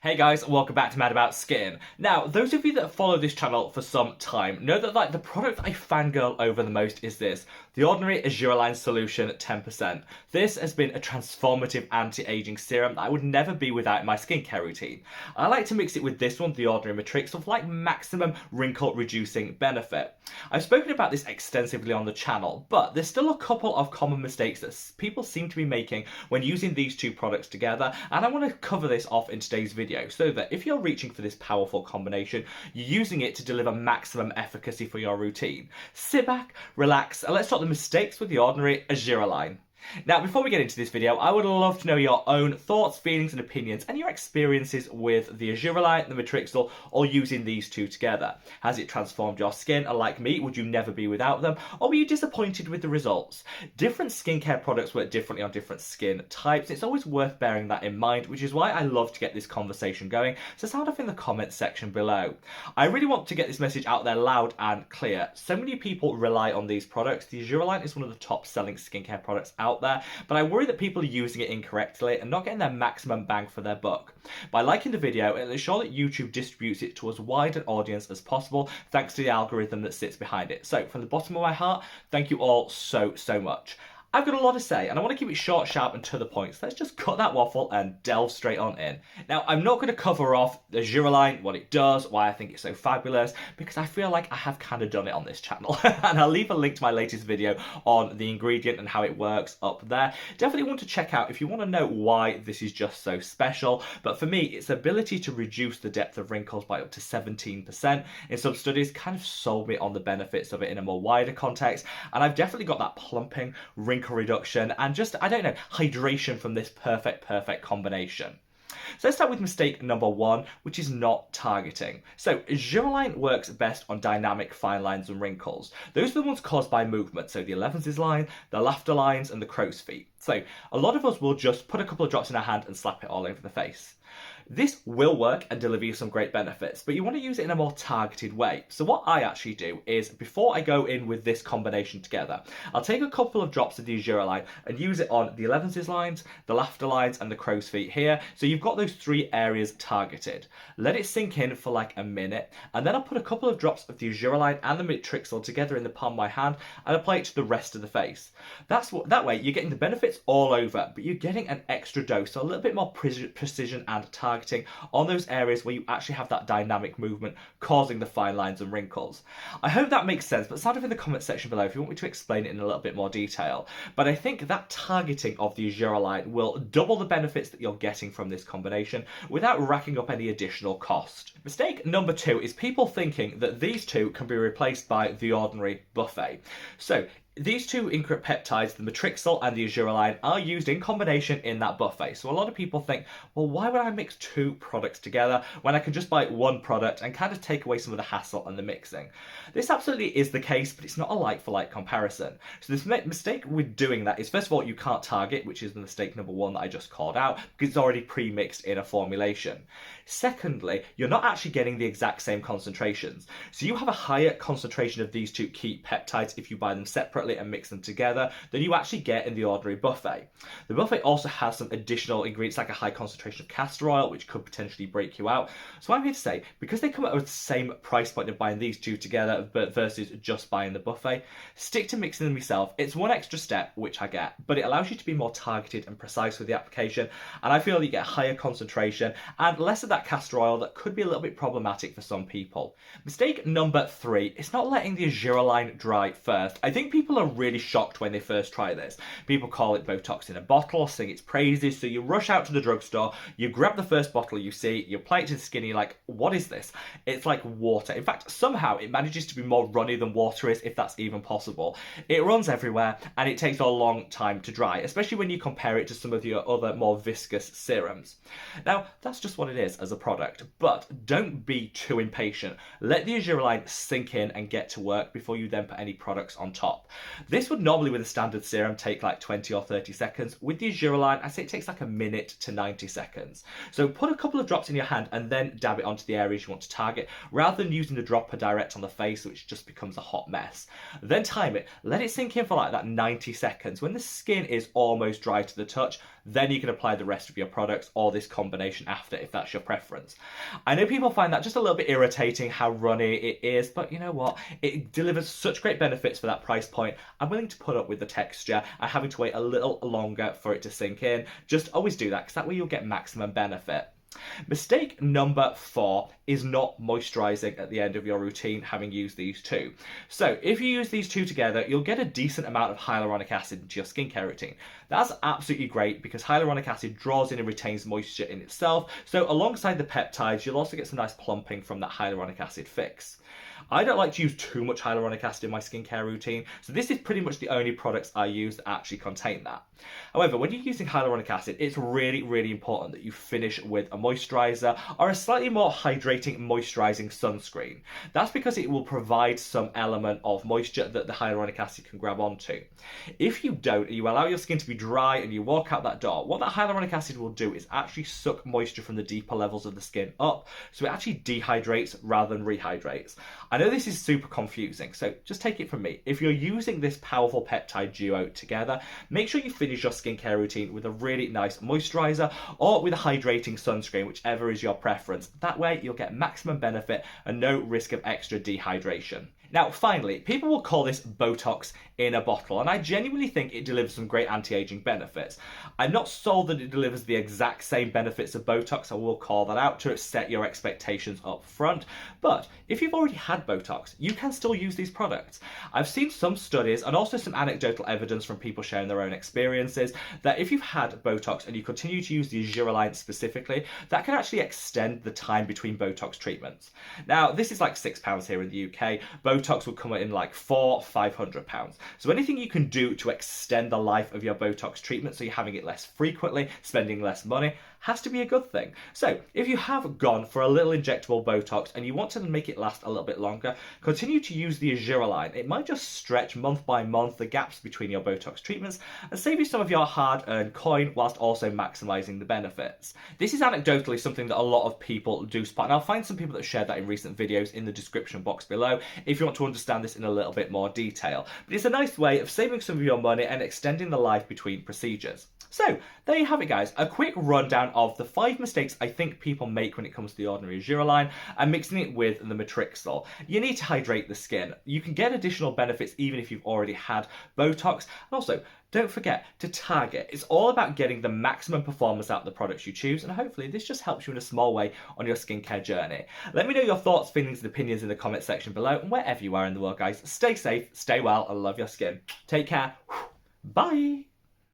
Hey guys, welcome back to Mad About Skin. Now, those of you that follow this channel for some time know that the product I fangirl over the most is this, the Ordinary Argireline Solution 10%. This has been a transformative anti-aging serum that I would never be without in my skincare routine. I like to mix it with this one, the Ordinary Matrixyl, for maximum wrinkle reducing benefit. I've spoken about this extensively on the channel, but there's still a couple of common mistakes that people seem to be making when using these two products together, and I want to cover this off in today's video so that if you're reaching for this powerful combination, you're using it to deliver maximum efficacy for your routine. Sit back, relax, and let's talk the mistakes with the Ordinary Argireline. Now, before we get into this video, I would love to know your own thoughts, feelings and opinions and your experiences with the Argireline, the Matrixyl, or using these two together. Has it transformed your skin? And like me, would you never be without them? Or were you disappointed with the results? Different skincare products work differently on different skin types. It's always worth bearing that in mind, which is why I love to get this conversation going. So sound off in the comments section below. I really want to get this message out there loud and clear. So many people rely on these products. The Argireline is one of the top selling skincare products out there, but I worry that people are using it incorrectly and not getting their maximum bang for their buck. By liking the video, it'll ensure that YouTube distributes it to as wide an audience as possible, thanks to the algorithm that sits behind it. So from the bottom of my heart, thank you all so much. I've got a lot to say and I want to keep it short, sharp and to the point, so let's just cut that waffle and delve straight on in. Now, I'm not going to cover off the Argireline, what it does, why I think it's so fabulous, because I feel like I have kind of done it on this channel. And I'll leave a link to my latest video on the ingredient and how it works up there. Definitely want to check out if you want to know why this is just so special. But for me, its ability to reduce the depth of wrinkles by up to 17% in some studies kind of sold me on the benefits of it in a more wider context. And I've definitely got that plumping, wrinkle reduction and just, I don't know, hydration from this perfect combination. So let's start with mistake number one, which is not targeting. So Argireline works best on dynamic fine lines and wrinkles. Those are the ones caused by movement, so the 11's line, the laughter lines and the crow's feet. So a lot of us will just put a couple of drops in our hand and slap it all over the face. This will work and deliver you some great benefits, but you want to use it in a more targeted way. So what I actually do is, before I go in with this combination together, I'll take a couple of drops of the Argireline and use it on the 11's lines, the laughter lines and the crow's feet here. So you've got those three areas targeted. Let it sink in for like a minute, and then I'll put a couple of drops of the Argireline and the Matrixyl together in the palm of my hand and apply it to the rest of the face. That way you're getting the benefits all over, but you're getting an extra dose, so a little bit more precision and targeting on those areas where you actually have that dynamic movement causing the fine lines and wrinkles. I hope that makes sense, but sound off in the comment section below if you want me to explain it in a little bit more detail. But I think that targeting of the Argireline will double the benefits that you're getting from this combination without racking up any additional cost. Mistake number two is people thinking that these two can be replaced by the Ordinary buffet. So these two ingredient peptides, the Matrixyl and the Argireline, are used in combination in that buffet. So a lot of people think, well, why would I mix two products together when I can just buy one product and kind of take away some of the hassle and the mixing? This absolutely is the case, but it's not a like-for-like comparison. So this mistake with doing that is, first of all, you can't target, which is the mistake number one that I just called out, because it's already pre-mixed in a formulation. Secondly, you're not actually getting the exact same concentrations. So you have a higher concentration of these two key peptides if you buy them separately and mix them together than you actually get in the Ordinary buffet. The buffet also has some additional ingredients like a high concentration of castor oil, which could potentially break you out. So I'm here to say, because they come out with the same price point of buying these two together but versus just buying the buffet, stick to mixing them yourself. It's one extra step, which I get, but it allows you to be more targeted and precise with the application, and I feel you get higher concentration and less of that castor oil that could be a little bit problematic for some people. Mistake number three is not letting the Argireline dry first. I think people are really shocked when they first try this. People call it botox in a bottle, sing its praises, so you rush out to the drugstore, you grab the first bottle you see, you apply it to the skin, and you're like, what is this? It's like water. In fact, somehow it manages to be more runny than water is, if that's even possible. It runs everywhere and it takes a long time to dry, especially when you compare it to some of your other more viscous serums. Now, that's just what it is as a product, but don't be too impatient. Let the Argireline sink in and get to work before you then put any products on top. This would normally with a standard serum take like 20 or 30 seconds. With the Argireline, I say it takes like a minute to 90 seconds. So put a couple of drops in your hand and then dab it onto the areas you want to target, rather than using the dropper direct on the face, which just becomes a hot mess. Then time it, let it sink in for like that 90 seconds. When the skin is almost dry to the touch, then you can apply the rest of your products or this combination after, if that's your preference. I know people find that just a little bit irritating how runny it is, but you know what? It delivers such great benefits for that price point. I'm willing to put up with the texture and having to wait a little longer for it to sink in. Just always do that, because that way you'll get maximum benefit. Mistake number 4 is not moisturising at the end of your routine, having used these two. So if you use these two together, you'll get a decent amount of hyaluronic acid into your skincare routine. That's absolutely great because hyaluronic acid draws in and retains moisture in itself. So alongside the peptides, you'll also get some nice plumping from that hyaluronic acid fix. I don't like to use too much hyaluronic acid in my skincare routine, so this is pretty much the only products I use that actually contain that. However, when you're using hyaluronic acid, it's really, really important that you finish with a moisturiser or a slightly more hydrating, moisturising sunscreen. That's because it will provide some element of moisture that the hyaluronic acid can grab onto. If you don't, and you allow your skin to be dry and you walk out that door, what that hyaluronic acid will do is actually suck moisture from the deeper levels of the skin up, so it actually dehydrates rather than rehydrates. I know this is super confusing, so just take it from me. If you're using this powerful peptide duo together, make sure you finish your skincare routine with a really nice moisturiser or with a hydrating sunscreen, whichever is your preference. That way you'll get maximum benefit and no risk of extra dehydration. Now, finally, people will call this Botox in a bottle, and I genuinely think it delivers some great anti-aging benefits. I'm not sold that it delivers the exact same benefits of Botox. I will call that out to set your expectations up front. But if you've already had Botox, you can still use these products. I've seen some studies and also some anecdotal evidence from people sharing their own experiences that if you've had Botox and you continue to use the Argireline specifically, that can actually extend the time between Botox treatments. Now, this is like £6 here in the UK. Botox will come in like £400-500. So anything you can do to extend the life of your Botox treatment so you're having it less frequently, spending less money, has to be a good thing. So if you have gone for a little injectable Botox and you want to make it last a little bit longer, continue to use the Argireline. It might just stretch month by month the gaps between your Botox treatments and save you some of your hard-earned coin whilst also maximising the benefits. This is anecdotally something that a lot of people do spot, and I'll find some people that shared that in recent videos in the description box below if you want to understand this in a little bit more detail. But it's a nice way of saving some of your money and extending the life between procedures. So there you have it, guys, a quick rundown of the 5 mistakes I think people make when it comes to the Ordinary Argireline and mixing it with the Matrixyl. You need to hydrate the skin. You can get additional benefits even if you've already had Botox. And also, don't forget to target. It's all about getting the maximum performance out of the products you choose, and hopefully this just helps you in a small way on your skincare journey. Let me know your thoughts, feelings and opinions in the comment section below, and wherever you are in the world, guys, stay safe, stay well, and love your skin. Take care. Bye.